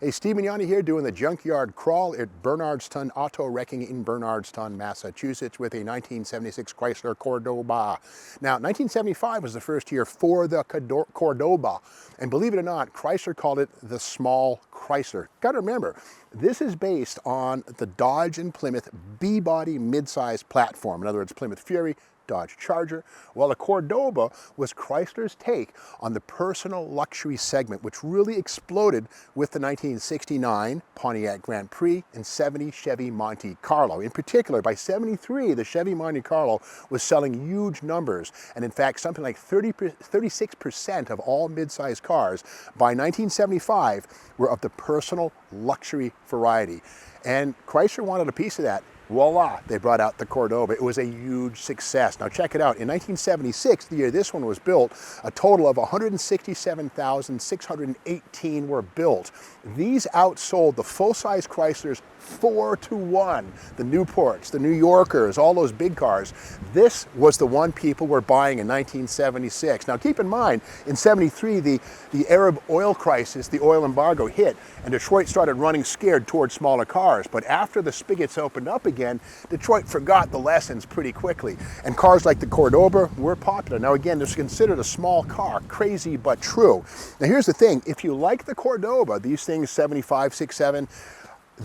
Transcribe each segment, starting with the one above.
Hey, Steve Mignani here doing the junkyard crawl at Bernardstown Auto Wrecking in Bernardstown, Massachusetts with a 1976 Chrysler Cordoba. Now, 1975 was the first year for the Cordoba. And believe it or not, Chrysler called it the small Chrysler. Got to remember, this is based on the Dodge and Plymouth B-body mid-size platform. In other words, Plymouth Fury, Dodge Charger. Well, the Cordoba was Chrysler's take on the personal luxury segment, which really exploded with the 1969 Pontiac Grand Prix and 70 Chevy Monte Carlo. In particular, by 73, the Chevy Monte Carlo was selling huge numbers. And in fact, something like 36% of all mid-size cars by 1975 were of the personal luxury variety. And Chrysler wanted a piece of that. Voila, they brought out the Cordoba. It was a huge success. Now check it out. In 1976, the year this one was built, a total of 167,618 were built. These outsold the full-size Chryslers 4-1. The Newports, the New Yorkers, all those big cars. This was the one people were buying in 1976. Now keep in mind, in 73, the Arab oil crisis, the oil embargo hit, and Detroit started running scared towards smaller cars. But after the spigots opened up again, Detroit forgot the lessons pretty quickly. And cars like the Cordoba were popular. Now again, this is considered a small car, crazy but true. Now here's the thing, if you like the Cordoba, these things 75, 67,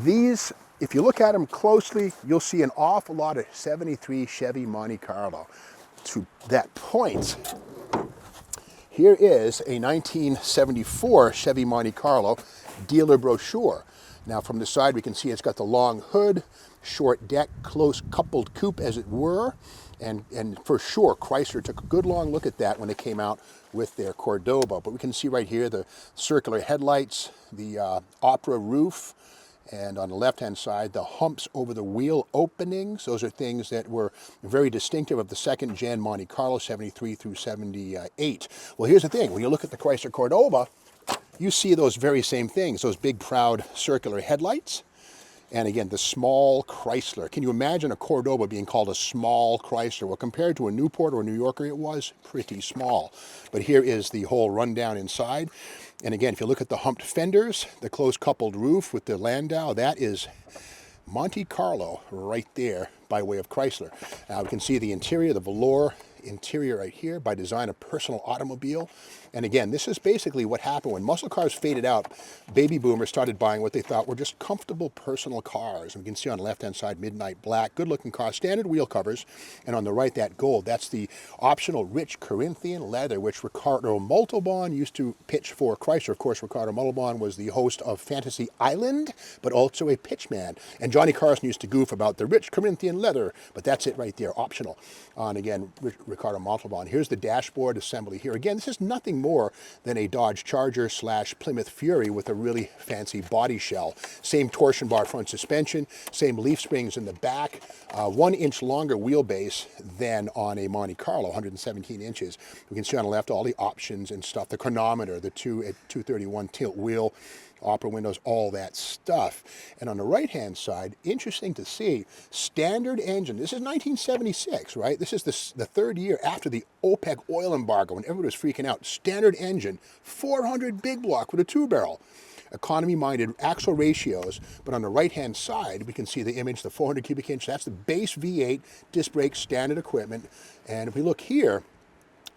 these, if you look at them closely, you'll see an awful lot of 73 Chevy Monte Carlo. To that point, here is a 1974 Chevy Monte Carlo dealer brochure. Now from the side we can see it's got the long hood, short deck, close coupled coupe as it were, and for sure Chrysler took a good long look at that when they came out with their Cordoba. But we can see right here the circular headlights, the opera roof, and on the left-hand side, the humps over the wheel openings. Those are things that were very distinctive of the second-gen Monte Carlo, 73 through 78. Well, here's the thing. When you look at the Chrysler Cordoba, you see those very same things, those big, proud circular headlights. And again, the small Chrysler. Can you imagine a Cordoba being called a small Chrysler? Well, compared to a Newport or a New Yorker, it was pretty small. But here is the whole rundown inside. And again, if you look at the humped fenders, the close coupled roof with the Landau, that is Monte Carlo right there by way of Chrysler. Now we can see the interior, the velour interior right here, by design a personal automobile. And again, this is basically what happened when muscle cars faded out. Baby boomers started buying what they thought were just comfortable personal cars. And we can see on the left-hand side, midnight black, good-looking car, standard wheel covers. And on the right, that gold. That's the optional rich Corinthian leather, which Ricardo Montalban used to pitch for Chrysler. Of course, Ricardo Montalban was the host of Fantasy Island, but also a pitchman. And Johnny Carson used to goof about the rich Corinthian leather, but that's it right there, optional. And again, Ricardo Montalban. Here's the dashboard assembly here. Again, this is nothing more than a Dodge Charger / Plymouth Fury with a really fancy body shell. Same torsion bar front suspension, same leaf springs in the back, 1 inch longer wheelbase than on a Monte Carlo, 117 inches. We can see on the left all the options and stuff, the chronometer, the 231 tilt wheel, opera windows, all that stuff. And on the right-hand side, interesting to see, standard engine. This is 1976, right? This is the third year after the OPEC oil embargo, when everybody was freaking out. Standard engine, 400 big block with a 2-barrel. Economy-minded axle ratios, but on the right-hand side, we can see the image, the 400 cubic inch. That's the base V8 disc brake standard equipment. And if we look here,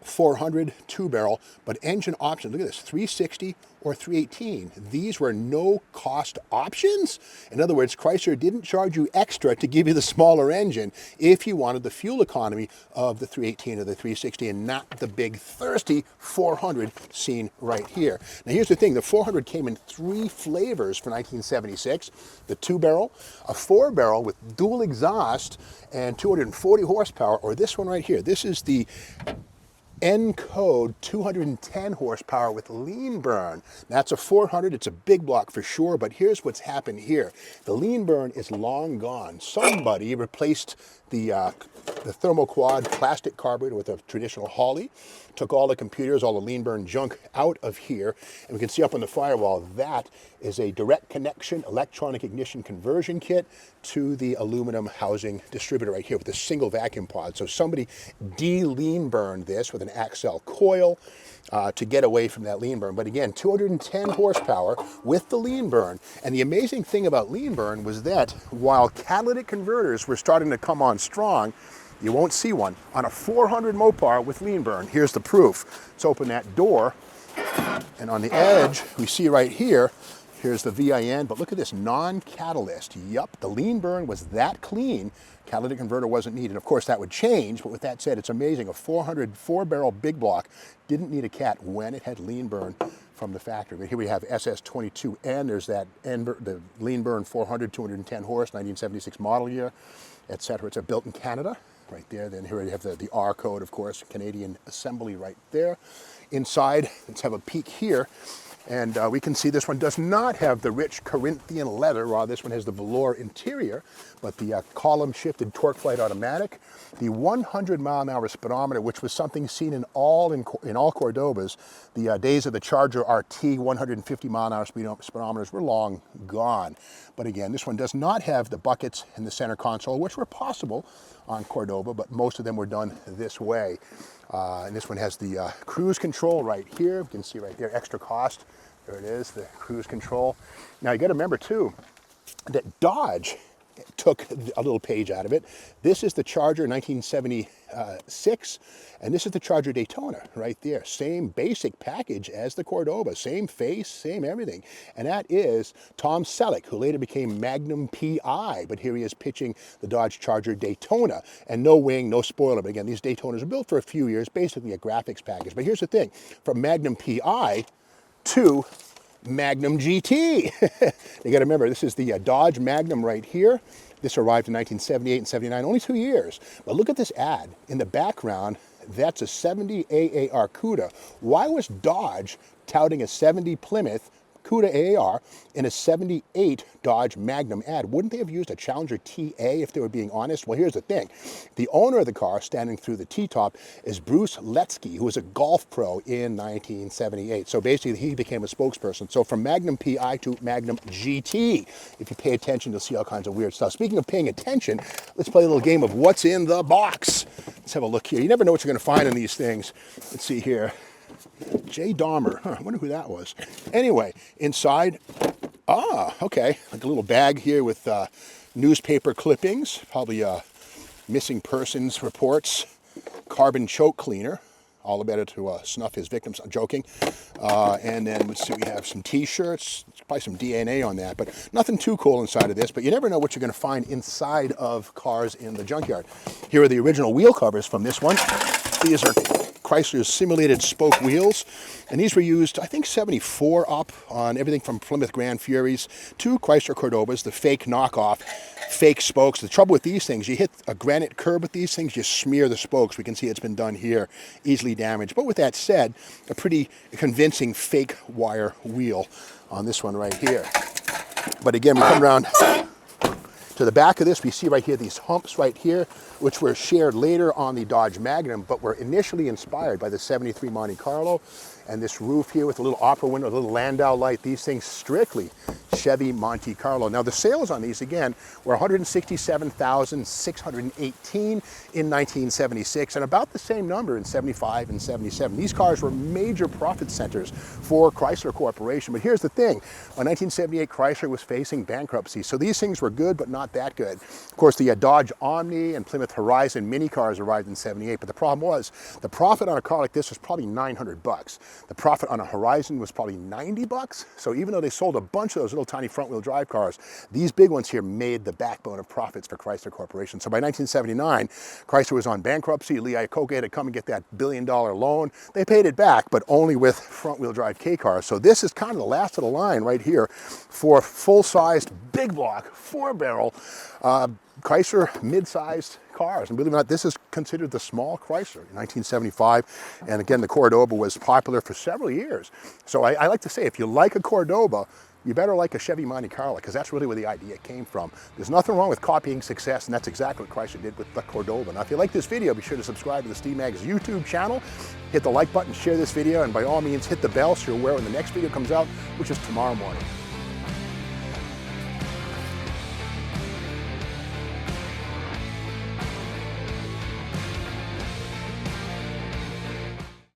400 2-barrel, but engine options. Look at this, 360 or 318. These were no-cost options. In other words, Chrysler didn't charge you extra to give you the smaller engine if you wanted the fuel economy of the 318 or the 360 and not the big thirsty 400 seen right here. Now here's the thing, the 400 came in 3 flavors for 1976. The 2-barrel, a 4-barrel with dual exhaust and 240 horsepower, or this one right here. This is the N code 210 horsepower with lean burn. That's a 400, it's a big block for sure, but here's what's happened here. The lean burn is long gone. Somebody replaced the thermoquad plastic carburetor with a traditional Holley, took all the computers, all the lean burn junk out of here, and we can see up on the firewall that is a direct connection electronic ignition conversion kit to the aluminum housing distributor right here with a single vacuum pod. So somebody de-lean burned this with an Axle coil, to get away from that lean burn. But again, 210 horsepower with the lean burn. And the amazing thing about lean burn was that while catalytic converters were starting to come on strong, you won't see one on a 400 Mopar with lean burn. Here's the proof. Let's open that door. And on the edge, we see right here, here's the VIN, but look at this non-catalyst. Yup, the lean burn was that clean. Catalytic converter wasn't needed. Of course, that would change, but with that said, it's amazing. A 400 4-barrel big block didn't need a cat when it had lean burn from the factory. But here we have SS22N. There's that the lean burn 400, 210 horse, 1976 model year, etc. It's built in Canada, right there. Then here we have the R code, of course, Canadian assembly right there. Inside, let's have a peek here. And we can see this one does not have the rich Corinthian leather, while this one has the velour interior, but the column shifted torque flight automatic, the 100-mile-an-hour speedometer, which was something seen in all Cordobas. The days of the Charger RT 150-mile-an-hour speedometers were long gone. But again, this one does not have the buckets in the center console, which were possible on Cordoba, but most of them were done this way. And this one has the cruise control right here. You can see right there, extra cost. There it is, the cruise control. Now you got to remember too that Dodge took a little page out of it. This is the Charger 1976, and this is the Charger Daytona right there. Same basic package as the Cordoba, same face, same everything. And that is Tom Selleck, who later became Magnum PI, but here he is pitching the Dodge Charger Daytona. And no wing, no spoiler, but again, these Daytonas are built for a few years, basically a graphics package. But here's the thing, from Magnum PI to Magnum GT. You got to remember, this is the Dodge Magnum right here. This arrived in 1978 and 79, only 2 years. But look at this ad. In the background, that's a 70 AAR CUDA. Why was Dodge touting a 70 Plymouth CUDA AAR in a 78 Dodge Magnum ad? Wouldn't they have used a Challenger TA if they were being honest? Well, here's the thing. The owner of the car, standing through the T-top, is Bruce Letsky, who was a golf pro in 1978. So basically, he became a spokesperson. So from Magnum PI to Magnum GT, if you pay attention, you'll see all kinds of weird stuff. Speaking of paying attention, let's play a little game of what's in the box. Let's have a look here. You never know what you're going to find in these things. Let's see here. Jay Dahmer. I wonder who that was. Anyway, inside, okay, like a little bag here with newspaper clippings, probably missing persons reports, carbon choke cleaner, all about it to snuff his victims. I'm joking. And then let's see, we have some T-shirts, probably some DNA on that, but nothing too cool inside of this. But you never know what you're going to find inside of cars in the junkyard. Here are the original wheel covers from this one. These are Chrysler's simulated spoke wheels, and these were used, I think, 74 up on everything from Plymouth Grand Furies to Chrysler Cordobas, the fake knockoff, fake spokes. The trouble with these things, you hit a granite curb with these things, you smear the spokes. We can see it's been done here, easily damaged. But with that said, a pretty convincing fake wire wheel on this one right here. But again, we come around to the back of this, we see right here these humps right here, which were shared later on the Dodge Magnum, but were initially inspired by the 73 Monte Carlo. And this roof here with a little opera window, a little Landau light, these things strictly Chevy Monte Carlo. Now the sales on these, again, were 167,618 in 1976, and about the same number in 75 and 77. These cars were major profit centers for Chrysler Corporation. But here's the thing, by 1978, Chrysler was facing bankruptcy, so these things were good, but not that good. Of course, the Dodge Omni and Plymouth Horizon mini cars arrived in 78, but the problem was, the profit on a car like this was probably 900 bucks. The profit on a Horizon was probably 90 bucks. So even though they sold a bunch of those little tiny front-wheel drive cars, these big ones here made the backbone of profits for Chrysler Corporation. So by 1979, Chrysler was on bankruptcy. Lee Iacocca had to come and get that billion-dollar loan. They paid it back, but only with front-wheel drive K cars. So this is kind of the last of the line right here for full-sized, big block, 4-barrel Chrysler mid-sized cars. And believe it or not, this is considered the small Chrysler in 1975. And again, the Cordoba was popular for several years. So I like to say, if you like a Cordoba, you better like a Chevy Monte Carlo, because that's really where the idea came from. There's nothing wrong with copying success, and that's exactly what Chrysler did with the Cordoba. Now, if you like this video, be sure to subscribe to the Steve Mag's YouTube channel, hit the like button, share this video, and by all means, hit the bell so you're aware when the next video comes out, which is tomorrow morning.